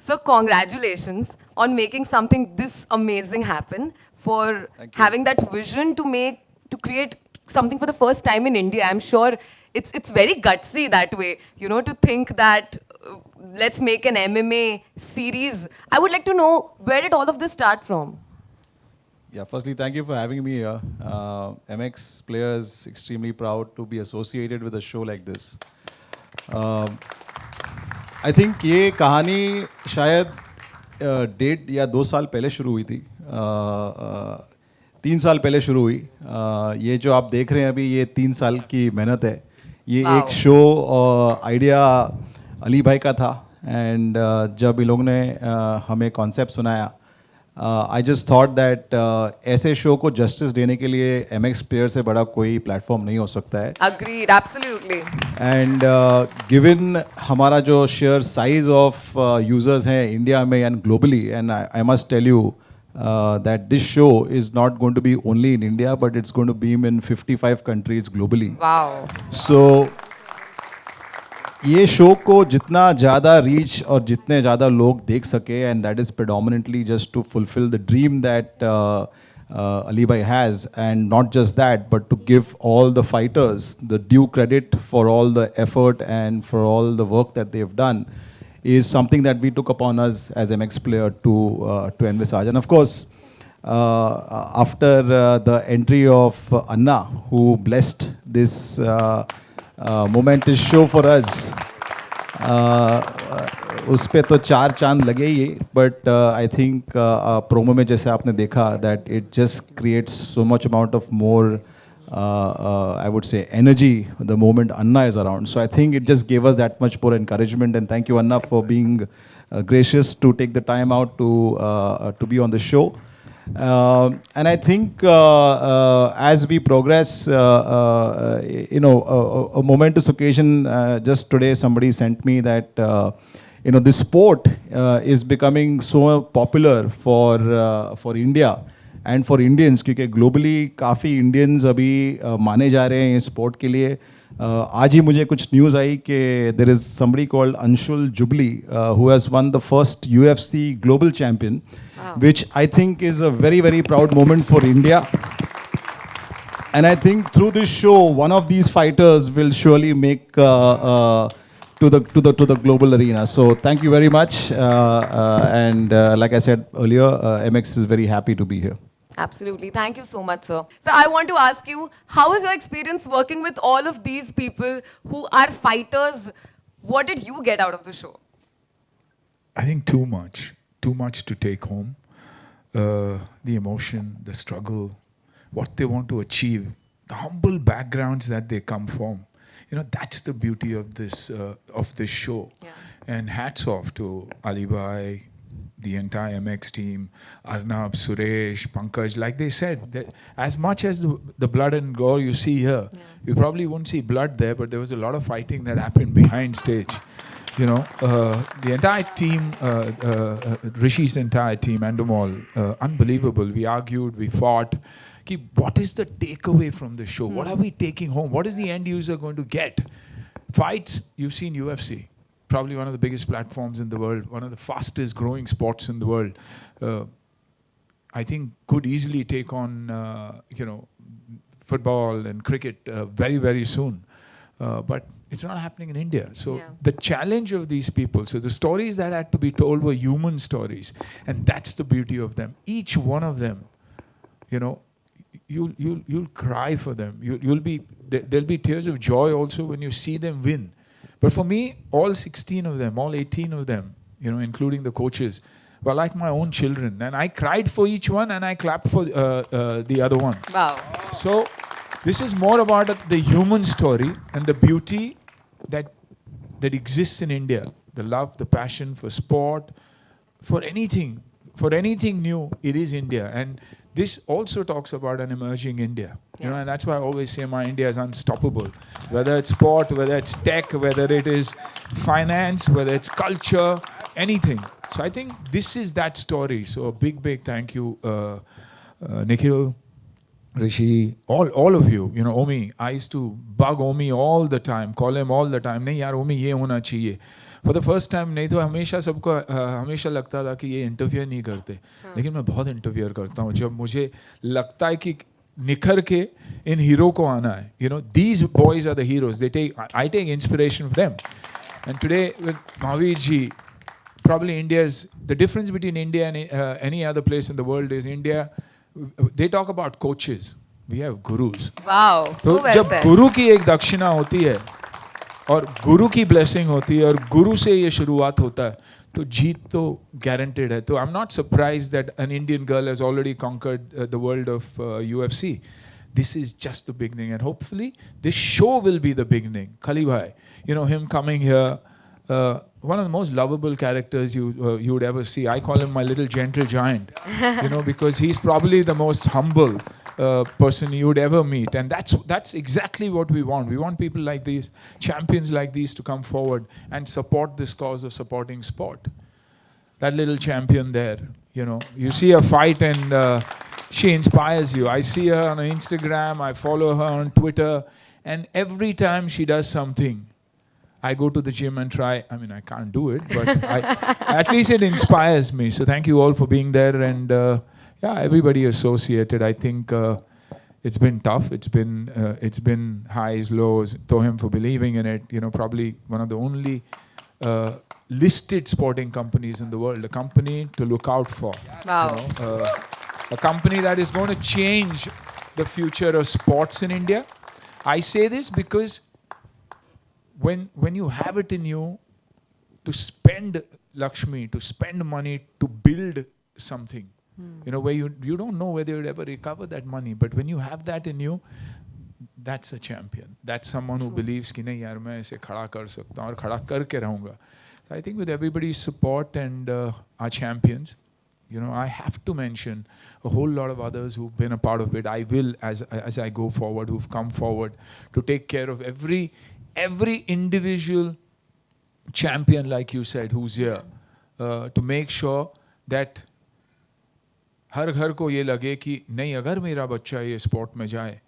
So congratulations on making something this amazing happen, for having that vision to create something for the first time in India. I'm sure it's very gutsy that way, you know, to think that let's make an MMA series. I would like to know, where did all of this start from? Yeah, firstly, thank you for having me here. MX players extremely proud to be associated with a show like this. I think ये कहानी शायद 1.5 या 2 साल पहले शुरू हुई थी, 3 साल पहले शुरू हुई. ये जो आप देख रहे हैं अभी, ये 3 साल की मेहनत है. ये एक शो आइडिया अली भाई का था, एंड जब इन लोगों ने हमें कॉन्सेप्ट सुनाया, आई जस्ट थॉट दैट ऐसे शो को जस्टिस देने के लिए MX प्लेयर से बड़ा कोई प्लेटफॉर्म नहीं हो सकता है. Agreed, absolutely. एंड गिवन हमारा जो शेयर साइज ऑफ यूजर्स हैं इंडिया में and globally, and I must tell you that this show is not going to be only in India, but it's going to beam in 55 countries globally. Wow. So ये show को जितना ज़्यादा reach और जितने ज़्यादा लोग देख सके, and that is predominantly just to fulfill the dream that Ali Bhai has, and not just that, but to give all the fighters the due credit for all the effort and for all the work that they've done, is something that we took upon us as MX player to envisage. And of course, after the entry of Anna, who blessed this momentous show for us, उस पे तो 4 चांद लगे ही, but I think promo में जैसे आपने देखा that it just creates so much amount of more I would say energy the moment Anna is around. So I think it just gave us that much more encouragement, and thank you Anna for being gracious to take the time out to be on the show. And I think as we progress, you know, a momentous occasion, just today somebody sent me that you know, this sport is becoming so popular for India and for Indians, क्योंकि globally काफ़ी Indians अभी माने जा रहे हैं इस sport के लिए. आज ही मुझे कुछ news आई कि there is somebody called 𝗙𝗵𝗲𝗋 who has won the first UFC global champion, which I think is a very, very proud moment for India. And I think through this show, one of these fighters will surely make to the global arena. So thank you very much. And like I said earlier, MX is very happy to be here. Absolutely. Thank you so much, sir. So I want to ask you, how was your experience working with all of these people who are fighters? What did you get out of the show? I think too much to take home. The emotion, the struggle, what they want to achieve, the humble backgrounds that they come from. You know, that's the beauty of this show. Yeah. And hats off to Ali Bhai, the entire MX team, Arnab, Suresh, Pankaj. Like they said, that as much as the blood and gore you see here, you probably won't see blood there, but there was a lot of fighting that happened behind stage. You know, the entire team, 𝗙ષि's entire team, and them all, unbelievable. We argued, we fought. What is the takeaway from the show? What are we taking home? What is the end user going to get? Fights, you've seen UFC. Probably one of the biggest platforms in the world, one of the fastest growing sports in the world. I think could easily take on, you know, football and cricket very, very soon. But it's not happening in India. So the challenge of these people, so the stories that had to be told were human stories. And that's the beauty of them. Each one of them, you know, you'll cry for them. There'll be tears of joy also when you see them win. But for me, all 16 of them, all 18 of them, you know, including the coaches, were like my own children. And I cried for each one and I clapped for the other one. Wow. So this is more about the human story and the beauty that exists in India. The love, the passion for sport, for anything new, it is India. And this also talks about an emerging India. You know, and that's why I always say my India is unstoppable. Whether it's sport, whether it's tech, whether it is finance, whether it's culture, anything. So I think this is that story. So a big, big thank you, Nikhil, 𝗙ષિ, all of you. You know, Omi, I used to bug Omi all the time, call him all the time. नहीं यार, Omi ये होना चाहिए. For the first time, नहीं तो हमेशा सबको हमेशा लगता था कि ये इंटरफियर नहीं करते, लेकिन मैं बहुत इंटरफियर करता हूँ जब मुझे लगता है कि निखर के इन हीरो को आना है. You know, these boys are the heroes, they take, I take inspiration from them. And today with Mahavir ji, probably India's, the difference between India and any other place in the world is India, they talk about coaches, we have gurus. Wow, so तो well जब said. गुरु की एक दक्षिणा होती है और गुरु की blessing होती है और गुरु से ये शुरुआत होता है, तो जीत तो गारंटेड है. तो I am not surprised that an Indian girl has already conquered the world of UFC. This is just the beginning, and hopefully this show will be the beginning. Khali bhai, you know, him coming here, one of the most lovable characters you would ever see. I call him my little gentle giant, you know, because he's probably the most humble person you would ever meet, and that's exactly what we want. We want people like these, champions like these, to come forward and support this cause of supporting sport. That little champion there, you know, you see her fight and she inspires you. I see her on Instagram, I follow her on Twitter, and every time she does something, I go to the gym and try. I mean, I can't do it, but at least it inspires me. So thank you all for being there, and yeah, everybody associated. I think it's been tough. It's been highs, lows. To him for believing in it. You know, probably one of the only listed sporting companies in the world. A company to look out for. Wow. You know, a company that is going to change the future of sports in India. I say this because when you have it in you to spend Lakshmi, to spend money to build something, you know, where you don't know whether you'll ever recover that money, but when you have that in you, that's a champion. That's someone who believes कि नहीं यार मैं इसे खड़ा कर सकता हूँ और खड़ा करके रहूँगा. So I think with everybody's support and our champions, you know, I have to mention a whole lot of others who've been a part of it. I will, as I go forward, who've come forward to take care of every individual champion, like you said, who's here, to make sure that हर घर को ये लगे कि नहीं, अगर मेरा बच्चा ये स्पोर्ट में जाए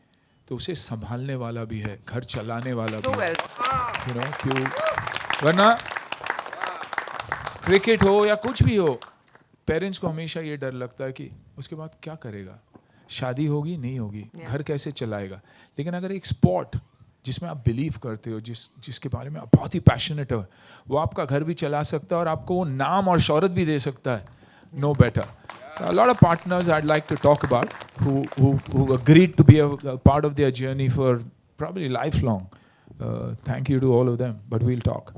तो उसे संभालने वाला भी है, घर चलाने वाला So भी है. well. You know, क्यों, वरना क्रिकेट हो या कुछ भी हो, पेरेंट्स को हमेशा ये डर लगता है कि उसके बाद क्या करेगा, शादी होगी नहीं होगी, घर कैसे चलाएगा. लेकिन अगर एक स्पोर्ट जिसमें आप बिलीव करते हो, जिसके बारे में आप बहुत ही पैशनेट हो, वो आपका घर भी चला सकता है और आपको वो नाम और शौहरत भी दे सकता है. No better. So a lot of partners I'd like to talk about who agreed to be a part of their journey for probably lifelong. Thank you to all of them, but we'll talk.